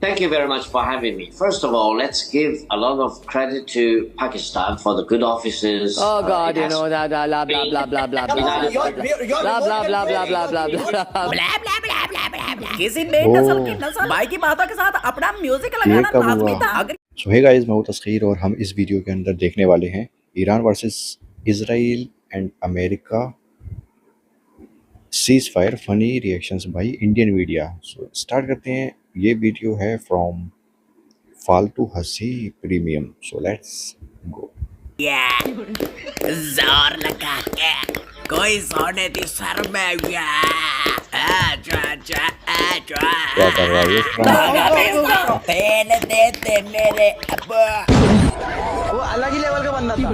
Thank you very much for having me. First of all, let's give a lot of credit to Pakistan for the good offices. Oh God, you know that blah blah blah blah blah blah blah blah blah blah blah blah. किसी बेनस्ल की नस्ल भाई की बातों के साथ अपना music लगाना लाजमी था। अगर सो हे गाइस, मैं हूं तस्खीर और हम इस वीडियो के अंदर देखने वाले हैं Iran versus Israel and America cease fire funny reactions by Indian media. So start करते हैं। ये वीडियो है फ्रॉम फालतू हंसी प्रीमियम। So let's go. जोर लगा के कोई सोने दी सर में क्या कर रहा है ये? तेल देते मेरे अब्बा। वो अलग ही लेवल का बंदा था।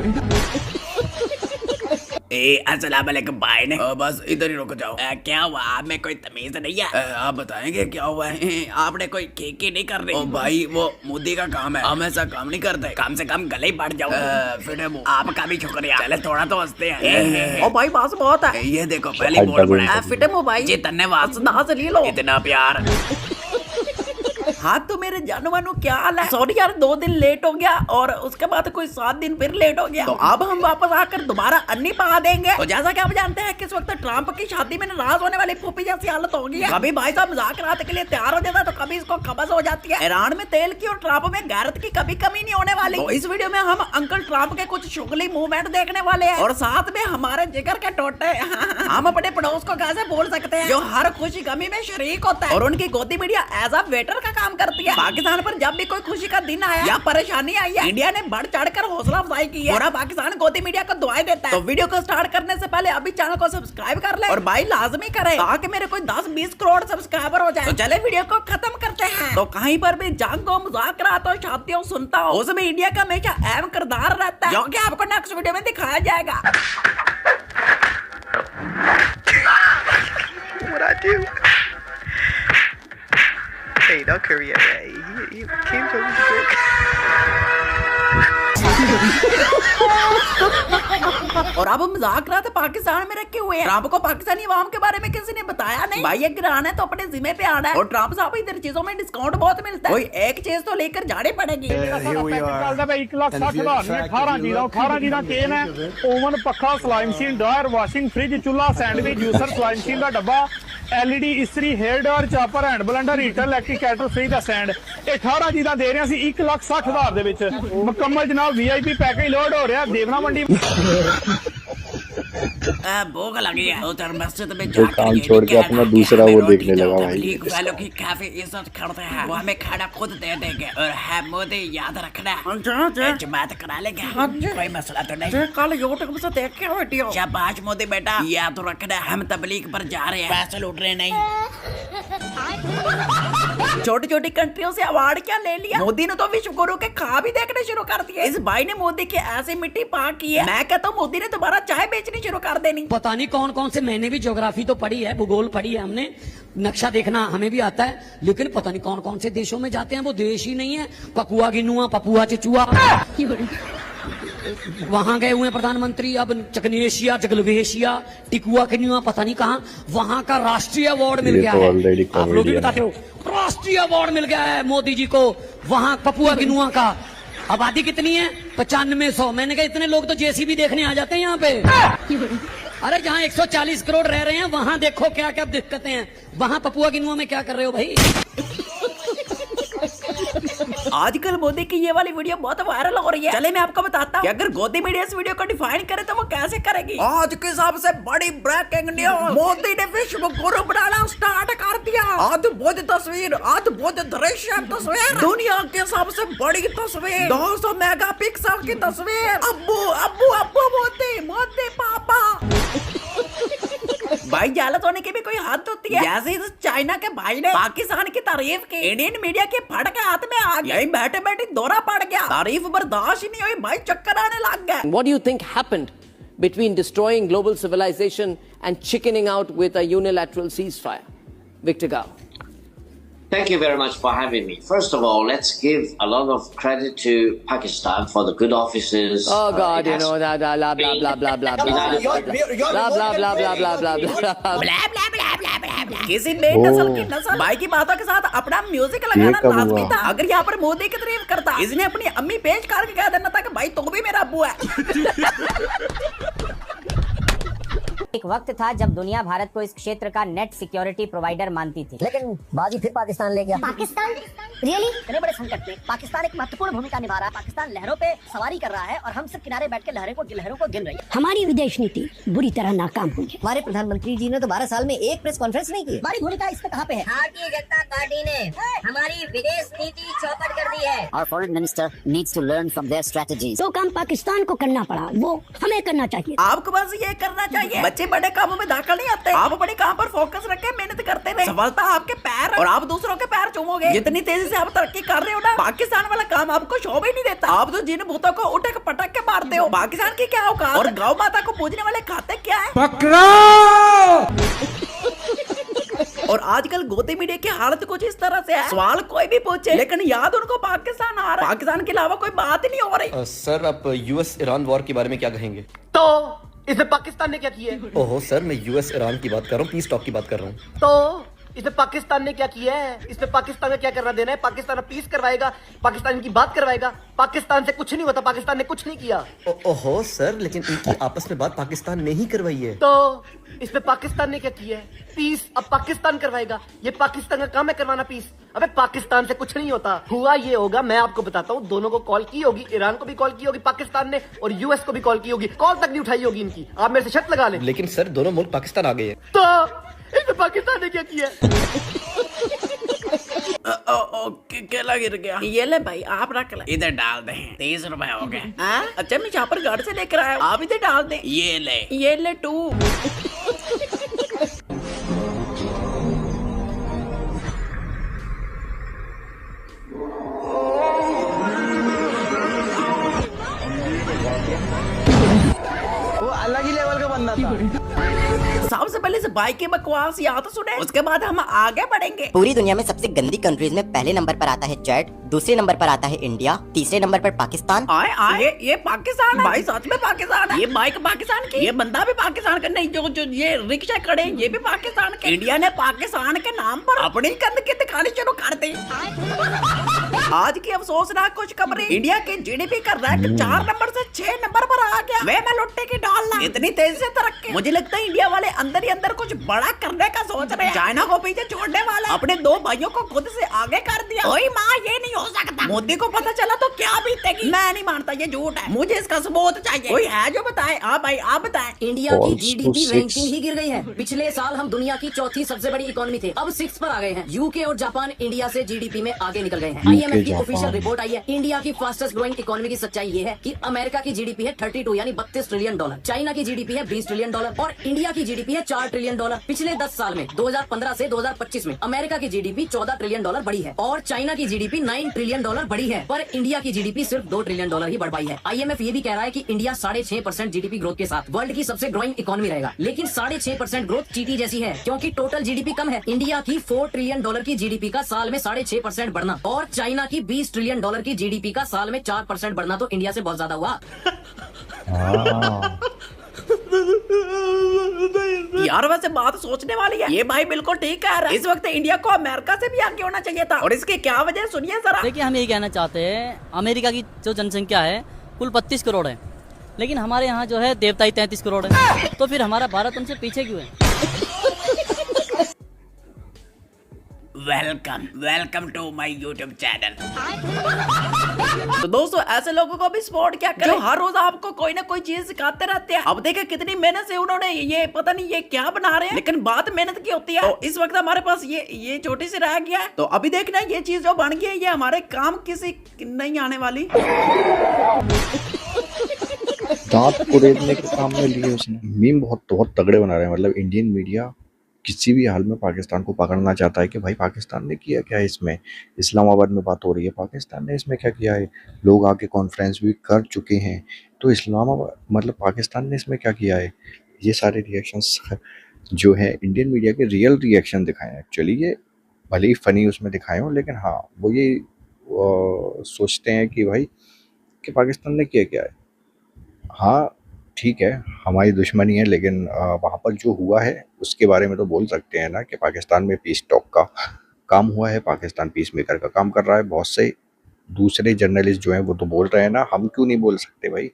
अस्सलाम वालेकुम भाई ने बस इधर ही रुक जाओ। क्या हुआ? आप में कोई तमीज नहीं है? आप बताएंगे क्या हुआ है? आपने कोई केकी नहीं कर रही? ओ भाई वो मोदी का काम है, हम ऐसा काम नहीं करते। कम से कम गले ही बढ़ जाओ। फिर आपका भी शुक्रिया। चले थोड़ा तो हंसते हैं। ओ भाई बात बहुत है। ये देखो पहले बोल पड़ा फिटे मो भाई जी धन्यवाद ले लो इतना प्यार। हाँ तो मेरे जानवानों क्या हाल है? सॉरी यार 2 दिन लेट हो गया और उसके बाद कोई 7 दिन फिर लेट हो गया। तो अब हम वापस आकर दोबारा अन्नी पा देंगे। तो जैसा कि आप जानते हैं कि इस वक्त ट्रम्प की शादी में नाराज होने वाली फूफी जैसी हालत हो गई है। कभी भाई साहब मुज़ाकरात के लिए तैयार हो जाता है तो कभी इसको कब्ज़ हो जाती है। ईरान में तेल की और ट्रम्प में गैरत की कभी कमी नहीं होने वाली। तो इस वीडियो में हम अंकल ट्रम्प के कुछ शुगली मूवमेंट देखने वाले हैं और साथ में हमारे जिगर के टोटे। हम अपने पड़ोस को कैसे बोल सकते हैं जो हर खुशी गमी में शरीक होता है और उनकी गोदी मीडिया एज अ वेटर का काम करती है। पाकिस्तान पर जब भी कोई खुशी का दिन आया या परेशानी आई है, इंडिया ने बढ़ चढ़कर हौसला अफजाई की है। पूरा पाकिस्तान गोदी मीडिया को दुआएं देता है। तो वीडियो को स्टार्ट करने से पहले अभी चैनल को सब्सक्राइब कर ले और भाई लाजमी करे ताकि मेरे कोई 10-20 करोड़ सब्सक्राइबर हो जाए। तो चले वीडियो को खत्म करते हैं। तो कहीं पर भी जंग हो, मुज़ाकरात हो, शादियों सुनता हो, उसमें इंडिया का हमेशा अहम किरदार रहता है जो कि आपको नेक्स्ट वीडियो में दिखाया जाएगा। What I do? Hey, don't Korea, he came to me और अब मुज़ाकरात पाकिस्तान में रखे हुए हैं। ट्रम्प को पाकिस्तानी अवाम के बारे में किसी ने बताया नहीं। भाई ये गिरान है तो अपने जिम्मे पे आना है और ट्रम्प साहब इधर चीजों में डिस्काउंट बहुत मिलता है। कोई एक चीज तो लेकर जानी पड़ेगी। 1,60,000 18 केन है, ओवन, पखा, सलाई मशीन, ड्रायर, वाशिंग, फ्रिज, चूल्हा, सैंडविच, जूसर, सलाई मशीन का डब्बा, LED इस्त्री, hair dryer, chopper, hand blender, heater, electric kettle, free दा स्टैंड। 18 चीज़ां दे रहे हैं 1,60,000 ਦੇ ਵਿੱਚ ਮੁਕੰਮਲ ਜਨਾਬ VIP पैकेज लोड हो रहा देवना मंडी। भूख लगी है उधर मस्जिद में जो काम छोड़ के अपना दूसरा वो देखने लगा भाई। वालों की काफी इज्जत करते हैं, वो हमें खाना खुद दे देंगे और है मोदी याद रखना जमात करा लेंगे, कोई मसला तो नहीं। कल यूट्यूब से देख के वीडियो। शाबाश मोदी बेटा, याद रखना हम तबलीग पर जा रहे हैं, पैसे लूट रहे नहीं। छोटी छोटी कंट्रियों से अवार्ड क्या ले लिया मोदी ने, तो विश्व गुरु के खा भी देखने शुरू कर दिए। इस भाई ने मोदी की ऐसी मिट्टी पाक की है, मैं कहता हूँ मोदी ने दोबारा चाय बेचनी शुरू कर देनी। पता नहीं कौन कौन से, मैंने भी ज्योग्राफी तो पढ़ी है, भूगोल पढ़ी है हमने, नक्शा देखना हमें भी आता है, लेकिन पता नहीं कौन कौन से देशों में जाते हैं वो देश ही नहीं है। पपुआ गिनुआ, पपुआ चिचुआ, वहां गए हुए हैं प्रधानमंत्री। अब चकनेशिया, जगलवेशिया, टिकुआ किनुआ, पता नहीं कहां, वहां का राष्ट्रीय अवार्ड मिल गया है। आप लोग भी बताते हो राष्ट्रीय अवार्ड मिल गया है मोदी जी को वहां पपुआ गिनुआ का। आबादी कितनी है? 9500। मैंने कहा इतने लोग तो JCB देखने आ जाते हैं यहाँ पे। अरे जहाँ 140 करोड़ रह रहे हैं वहां देखो क्या क्या दिक्कतें हैं। वहां पपुआ गिनुआ में क्या कर रहे हो भाई? आजकल मोदी की ये वाली वीडियो बहुत वायरल हो रही है। चले मैं आपको बताता हूँ कि अगर गोदी मीडिया इस वीडियो को डिफाइन करे तो वो कैसे करेगी। आज की सबसे बड़ी ब्रेकिंग न्यूज, मोदी ने विश्व गुरु बनाना स्टार्ट कर दिया। अद्भुत तस्वीर, अद्भुत दृश्य तस्वीर, दुनिया की सबसे बड़ी तस्वीर, 200 मेगापिक्सल की तस्वीर। अब्बू अब्बू अब्बू मोदी, मोदी पापा। भाई जालत होने की भी कोई हद होती है। जैसे इस चाइना के भाई ने पाकिस्तान की तारीफ की, इंडियन मीडिया के फट के हाथ में आ गया, बैठे बैठे दौरा पड़ गया, तारीफ बर्दाश्त ही नहीं हुई, भाई चक्कर आने लग गए। What do you think happened between destroying global civilization and chickening out with a unilateral ceasefire? Victor Gao. Thank you very much for having me. First of all, let's give a lot of credit to Pakistan for the good offices. Oh God, it you has know that blah blah blah blah blah blah blah blah blah blah blah blah blah. किसी नई नस्ल की नस्ल भाई की बातों के साथ अपना म्यूजिक लगाना लाजमी था। अगर यहाँ पर मोदी की तारीफ करता, इसने अपनी अम्मी पेश करके कह देना था कि भाई तू भी मेरा अब्बू है। एक वक्त था जब दुनिया भारत को इस क्षेत्र का नेट सिक्योरिटी प्रोवाइडर मानती थी, लेकिन बाजी फिर पाकिस्तान ले गया। पाकिस्तान रियली इतने बड़े संकट में पाकिस्तान एक महत्वपूर्ण भूमिका निभा रहा है। पाकिस्तान लहरों पे सवारी कर रहा है और हम सब किनारे बैठ के लहरों को गिन रही है। हमारी विदेश नीति बुरी तरह नाकाम हुई है। हमारे प्रधानमंत्री जी ने तो 12 साल में एक प्रेस कॉन्फ्रेंस नहीं की। हमारी भूमिका इस पे कहाँ पे है? भारतीय जनता पार्टी ने हमारी विदेश नीति चौपट कर दी है। Our foreign minister needs to learn from their strategies। जो काम पाकिस्तान को करना पड़ा वो हमें करना चाहिए। आपको बस ये करना चाहिए। बच्चे बड़े कामों में दाखिल नहीं आते, आप बड़े काम पर फोकस रख के मेहनत करते रहे। सफलता आपके पैर और आप दूसरों के पैर चूमोगे। जितनी तेजी से आप तरक्की कर रहे हो ना, पाकिस्तान वाला काम आपको शोभा ही नहीं देता। आप तो जिन भूतों को उठक पटक के मारते हो, पाकिस्तान की क्या औकात? और गौ माता को पूजने वाले खाते क्या है? और आजकल गोदी मीडिया की हालत कुछ इस तरह से है, सवाल कोई भी पूछे लेकिन याद उनको पाकिस्तान आ रहा है। पाकिस्तान के अलावा कोई बात ही नहीं हो रही। सर, आप यूएस ईरान वॉर के बारे में क्या कहेंगे? तो इसमें पाकिस्तान ने क्या किया है? ओहो सर, मैं यूएस ईरान की बात कर रहा हूँ, पीस टॉक की बात कर रहा हूँ। तो इसमें पाकिस्तान ने क्या किया है? इसमें पाकिस्तान का क्या करना देना है? पाकिस्तान पीस करवाएगा, पाकिस्तान की बात करवाएगा। पाकिस्तान से कुछ नहीं होता, पाकिस्तान ने कुछ नहीं किया। ओहो सर, लेकिन इनकी आपस में बात पाकिस्तान ने ही करवाई है। तो इसमें पाकिस्तान ने क्या किया है? पीस अब पाकिस्तान करवाएगा। ये पाकिस्तान का काम है करवाना पीस। अबे पाकिस्तान से कुछ नहीं होता। हुआ ये होगा, मैं आपको बताता हूँ। दोनों को कॉल की होगी, ईरान को भी कॉल की होगी पाकिस्तान ने, और यूएस को भी कॉल की होगी। कॉल तक नहीं उठाई होगी इनकी। आप मेरे से शर्त लगा लें। लेकिन सर, दोनों मुल्क पाकिस्तान आ गए हैं। तो इसमें पाकिस्तान ने क्या किया? केला गिर गया। ये ले भाई, आप रख ले, इधर डाल दे। 30 रुपए हो गए। अच्छा, मैं यहाँ पर गाड़ी से लेकर आया, आप इधर डाल दे। ये ले 2। वो अलग ही लेवल का बंदा था। सबसे पहले से भाई की बकवास यहाँ तो सुने, उसके बाद हम आगे बढ़ेंगे। पूरी दुनिया में सबसे गंदी कंट्रीज में पहले नंबर पर आता है चैड, दूसरे नंबर पर आता है इंडिया, तीसरे नंबर पर पाकिस्तान। आए आए, ये पाकिस्तान है भाई, सच में पाकिस्तान है। ये बाइक पाकिस्तान की, ये बंदा भी पाकिस्तान का, नहीं जो ये रिक्शा खड़े ये भी पाकिस्तान के। इंडिया ने पाकिस्तान के नाम पर अपनी गंदगी दिखानी शुरू कर दी। आज की अफसोसनाक खुशखबरी, इंडिया की जीडीपी का रैंक 4 नंबर से 6 नंबर पर आ गया। वे मैं लुट्टे की डालना, इतनी तेजी से तरक्की। मुझे लगता है इंडिया वाले अंदर ही अंदर कुछ बड़ा करने का सोच रहे हैं। चाइना को पीछे छोड़ने वाला अपने 2 भाइयों को खुद से आगे कर दिया। ओए माँ, ये नहीं हो सकता। मोदी को पता चला तो क्या बीतेगी? मैं नहीं मानता, ये झूठ है। मुझे इसका सबूत चाहिए। कोई है जो बताए? आप भाई, आप बताएं। इंडिया की जीडीपी रैंकिंग ही गिर गई है। पिछले साल हम दुनिया की चौथी सबसे बड़ी इकोनॉमी थे, अब 6 पर आ गए हैं। यूके और जापान इंडिया से जीडीपी में आगे निकल गए हैं। आईएमएफ की ऑफिशियल रिपोर्ट आई है, इंडिया की फास्टेस्ट ग्रोइंग इकोनॉमी की सच्चाई ये है कि अमेरिका की जीडीपी है 32 यानी 32 ट्रिलियन डॉलर, चाइना की जीडीपी है 20 ट्रिलियन डॉलर और इंडिया की जीडीपी है 4 ट्रिलियन डॉलर। पिछले 10 साल में 2015 से 2025 में अमेरिका की जीडीपी 14 ट्रिलियन डॉलर बढ़ी है और चाइना की जीडीपी 9 ट्रिलियन डॉलर बढ़ी है, पर इंडिया की जीडीपी सिर्फ 2 ट्रिलियन डॉलर ही बढ़ पाई है। आईएमएफ ये भी कह रहा है कि इंडिया 6.5% जीडीपी ग्रोथ के साथ वर्ल्ड की सबसे ग्रोइंग इकोनॉमी रहेगा, लेकिन 6.5% ग्रोथ चीटी जैसी है क्योंकि टोटल जीडीपी कम है। इंडिया की 4 ट्रिलियन डॉलर की जीडीपी का साल में 6.5% बढ़ना और चाइना की 20 ट्रिलियन डॉलर की जीडीपी का साल में 4% बढ़ना तो इंडिया से बहुत ज्यादा हुआ। यार वैसे बात सोचने वाली है, ये भाई बिल्कुल ठीक कह रहा है। इस वक्त इंडिया को अमेरिका से भी आगे होना चाहिए था, और इसकी क्या वजह सुनिए जरा। देखिए, हम यही कहना चाहते हैं, अमेरिका की जो जनसंख्या है कुल 32 करोड़ है, लेकिन हमारे यहाँ जो है देवताई 33 करोड़ है, तो फिर हमारा भारत उनसे पीछे क्यों है? Welcome to my YouTube channel. तो दोस्तों, ऐसे लोगों को भी सपोर्ट क्या करें जो हर रोज आपको कोई ना कोई चीज सिखाते रहते हैं। अब देखिए कितनी मेहनत से उन्होंने ये पता नहीं ये क्या बना रहे हैं, लेकिन बात मेहनत की होती है। तो इस वक्त हमारे पास ये छोटी सी रह गया है, तो अभी देखना ये चीज जो बन गई है, ये हमारे काम किसी नहीं आने वाली। दांत कुरेदने के काम में लिए उसने। मीम बहुत तगड़े बना रहे हैं। मतलब इंडियन मीडिया किसी भी हाल में पाकिस्तान को पकड़ना चाहता है कि भाई पाकिस्तान ने किया क्या है इसमें। इस्लामाबाद में बात हो रही है, पाकिस्तान ने इसमें क्या किया है। लोग आके कॉन्फ्रेंस भी कर चुके हैं, तो इस्लामाबाद मतलब पाकिस्तान ने इसमें क्या किया है। ये सारे रिएक्शंस जो है इंडियन मीडिया के रियल रिएक्शन दिखाए हैं। एक्चुअली ये भले ही फनी उसमें दिखाए हों, लेकिन हाँ वो ये सोचते हैं कि भाई कि पाकिस्तान ने किया क्या है। हाँ ठीक है, हमारी दुश्मनी है, लेकिन वहाँ पर जो हुआ है उसके बारे में तो बोल सकते हैं ना कि पाकिस्तान में पीस टॉक का काम हुआ है, पाकिस्तान पीस मेकर का काम कर रहा है। बहुत से दूसरे जर्नलिस्ट जो हैं वो तो बोल रहे हैं ना, हम क्यों नहीं बोल सकते भाई।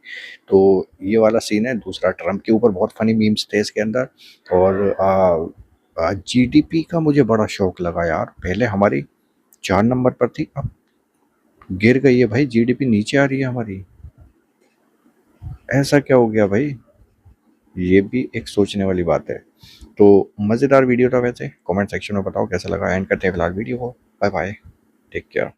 तो ये वाला सीन है। दूसरा, ट्रम्प के ऊपर बहुत फनी मीम्स थे इसके अंदर। और जीडीपी का मुझे बड़ा शौक लगा यार। पहले हमारी 4 नंबर पर थी, अब गिर गई है भाई, जीडीपी नीचे आ रही है हमारी। ऐसा क्या हो गया भाई, ये भी एक सोचने वाली बात है। तो मज़ेदार वीडियो था वैसे। कमेंट सेक्शन में बताओ कैसा लगा। एंड करते हैं फिलहाल वीडियो को। Bye bye, take care.